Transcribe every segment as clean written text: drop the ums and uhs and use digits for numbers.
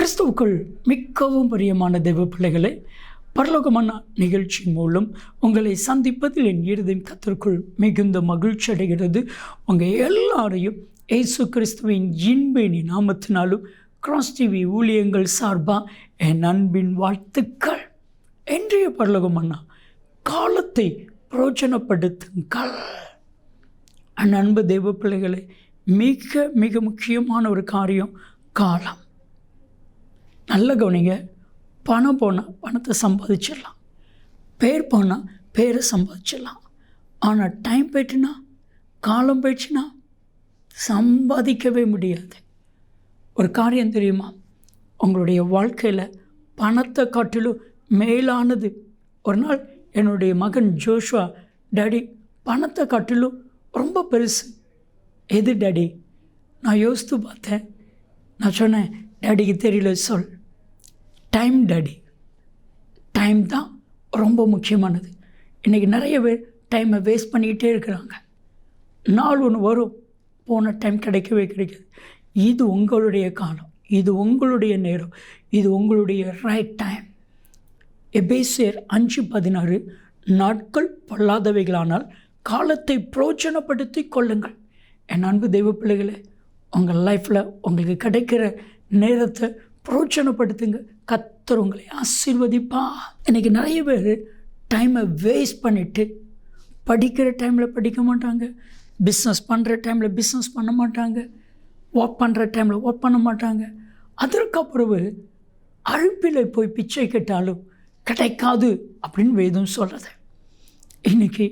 கிறிஸ்துவுக்குள் மிகவும் பிரியமான தெய்வ பிள்ளைகளை, பரலோகமான நிகழ்ச்சி மூலம் உங்களை சந்திப்பதில் என் இருதயம் கர்த்தருக்குள் மிகுந்த மகிழ்ச்சி அடைகிறது. உங்கள் எல்லாரையும் இயேசு கிறிஸ்துவின் இன்பேனி நாமத்தினாலும் கிராஸ் டிவி ஊழியங்கள் சார்பாக என் அன்பின் வாழ்த்துக்கள். இன்றைய பரலோகமான காலத்தை பிரயோஜனப்படுத்துங்கள். அன்பு தெய்வ பிள்ளைகளை, மிக மிக முக்கியமான ஒரு காரியம் காலம். நல்ல கவனிங்க. பணம் போனால் பணத்தை சம்பாதிச்சிடலாம், பேர் போனால் பேரை சம்பாதிச்சிடலாம். ஆனால் டைம் போயிட்டுனா, காலம் போயிடுச்சுன்னா சம்பாதிக்கவே முடியாது. ஒரு காரியம் தெரியுமா? உங்களுடைய வாழ்க்கையில் பணத்தை காட்டிலும் மேலானது. ஒரு நாள் என்னுடைய மகன் ஜோஷுவா, டாடி பணத்தை காட்டிலும் ரொம்ப பெருசு எது டாடி? நான் யோசித்து பார்த்தேன். நான் சொன்னேன், டாடிக்கு தெரியல, சொல். Time daddy. டைம் தான் ரொம்ப முக்கியமானது. இன்றைக்கி நிறைய பேர் டைமை வேஸ்ட் பண்ணிக்கிட்டே இருக்கிறாங்க. நாள் ஒன்று வரும், போன டைம் கிடைக்கவே கிடைக்காது. இது உங்களுடைய காலம், இது உங்களுடைய நேரம், இது உங்களுடைய ரைட் டைம். எபேசியர் 5:16, நாட்கள் பொல்லாதவைகளானால் காலத்தை பிரயோஜனப்படுத்தி கொள்ளுங்கள். என் அன்பு தெய்வ பிள்ளைகளே, உங்கள் லைஃப்பில் உங்களுக்கு கிடைக்கிற நேரத்தை பிரயோஜனப்படுத்துங்க. கர்த்தர் உங்களை ஆசீர்வதிப்பா. இன்றைக்கி நிறைய பேர் டைமை வேஸ்ட் பண்ணிவிட்டு படிக்கிற டைமில் படிக்க மாட்டாங்க, பிஸ்னஸ் பண்ணுற டைமில் பிஸ்னஸ் பண்ண மாட்டாங்க, ஒர்க் பண்ணுற டைமில் ஒர்க் பண்ண மாட்டாங்க. அதற்கப்புறவு அழுப்பில் போய் பிச்சை கேட்டாலும் கிடைக்காது அப்படின்னு வேதம் சொல்கிறது. இன்றைக்கி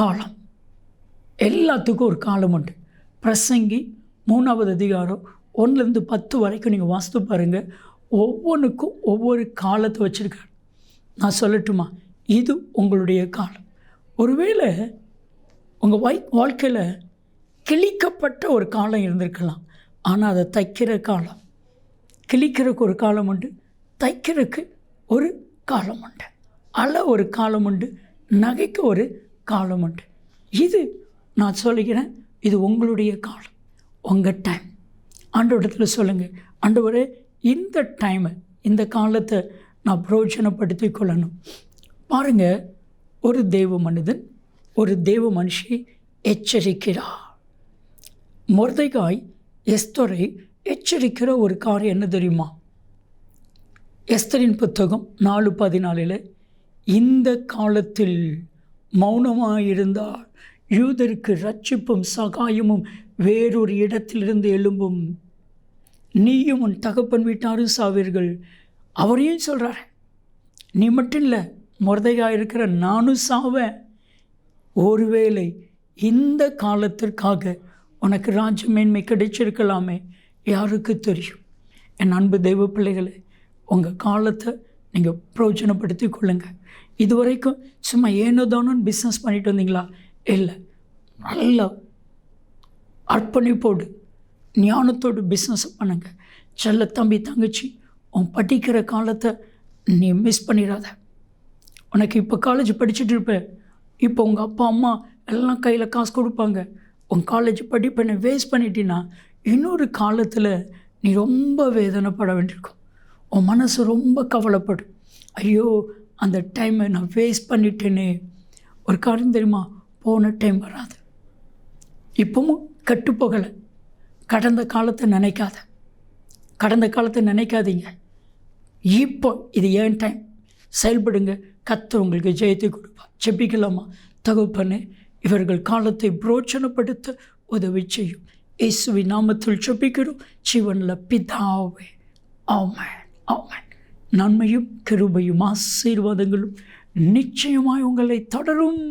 காலம், எல்லாத்துக்கும் ஒரு காலம் உண்டு. பிரசங்கி 3வது அதிகாரம் 1-10 வரைக்கும் நீங்கள் வாசித்து பாருங்கள். ஒவ்வொன்றுக்கும் ஒவ்வொரு காலத்தை வச்சுருக்காரு. நான் சொல்லட்டுமா? இது உங்களுடைய காலம். ஒருவேளை உங்கள் வாழ்க்கையில் கிழிக்கப்பட்ட ஒரு காலம் இருந்திருக்கலாம், ஆனால் அதை தைக்கிற காலம். கிழிக்கிறதுக்கு ஒரு காலம் உண்டு, தைக்கிறதுக்கு ஒரு காலம் உண்டு, ஒரு காலம் உண்டு, நகைக்கு ஒரு காலம் உண்டு. இது நான் சொல்லுகிறேன், இது உங்களுடைய காலம், உங்கள் டைம். ஆண்டவரிடத்தில் சொல்லுங்கள், ஆண்டவரே இந்த டைமை, இந்த காலத்தை நான் பிரயோஜனப்படுத்தி கொள்ளணும். பாருங்கள், ஒரு தேவ மனிதன் ஒரு தேவ மனுஷியை எச்சரிக்கிறார். மொர்தெகாய் எஸ்தரை எச்சரிக்கிற ஒரு காரியம் என்ன தெரியுமா? எஸ்தரின் புத்தகம் 4:14, இந்த காலத்தில் மௌனமாயிருந்தால் யூதருக்கு ரட்சிப்பும் சகாயமும் வேறொரு இடத்திலிருந்து எழும்பும், நீயும் உன் தகப்பன் வீட்டாரும் சாவீர்கள். அவரையும் சொல்கிறார், நீ மட்டும் இல்லை, மொர்தெகாய் இருக்கிற நானும் சாவேன். ஒருவேளை இந்த காலத்திற்காக உனக்கு ராஜ்ய மேன்மை கிடைச்சிருக்கலாமே, யாருக்கு தெரியும்? என் அன்பு தெய்வ பிள்ளைகளை, உங்கள் காலத்தை நீங்கள் பிரயோஜனப்படுத்தி கொள்ளுங்கள். இதுவரைக்கும் சும்மா ஏனோதானோன்னு பிஸ்னஸ் பண்ணிட்டு வந்தீங்களா? இல்லை, நல்லா அர்ப்பணிப்போடு ஞானத்தோடு பிஸ்னஸ் பண்ணுங்க. செல்ல தம்பி தங்கச்சி, உன் படிக்கிற காலத்தை நீ மிஸ் பண்ணிடாத. உனக்கு இப்போ காலேஜ் படிச்சுட்டு இருப்ப, இப்போ உங்கள் அப்பா அம்மா எல்லாம் கையில் காசு கொடுப்பாங்க. உன் காலேஜ் படிப்பை நீ வேஸ்ட் பண்ணிட்டீன்னா இன்னொரு காலத்தில் நீ ரொம்ப வேதனைப்பட வேண்டியிருக்கும். உன் மனசு ரொம்ப கவலைப்படும், ஐயோ அந்த டைமை நான் வேஸ்ட் பண்ணிட்டேனே. ஒரு காரியம் தெரியுமா? போன டைம் வராது. இப்போவும் கெட்டுப்போகலை. கடந்த காலத்தை நினைக்காத, கடந்த காலத்தை நினைக்காதீங்க. இப்போ இது ஏன் டைம், செயல்படுங்க. கர்த்தர் உங்களுக்கு ஜெயத்தை கொடுப்பா. ஜெபிக்கலாமா? தகப்பனே, இவர்கள் காலத்தை பிரயோஜனப்படுத்த உதவி செய்யும். இயேசுவின் நாமத்தில் ஜெபிக்கிறோம் ஜீவனில் பிதாவே, ஆமென், ஆமென். நன்மையும் கிருபையும் ஆசீர்வாதங்களும் நிச்சயமாய் உங்களை தொடரும்.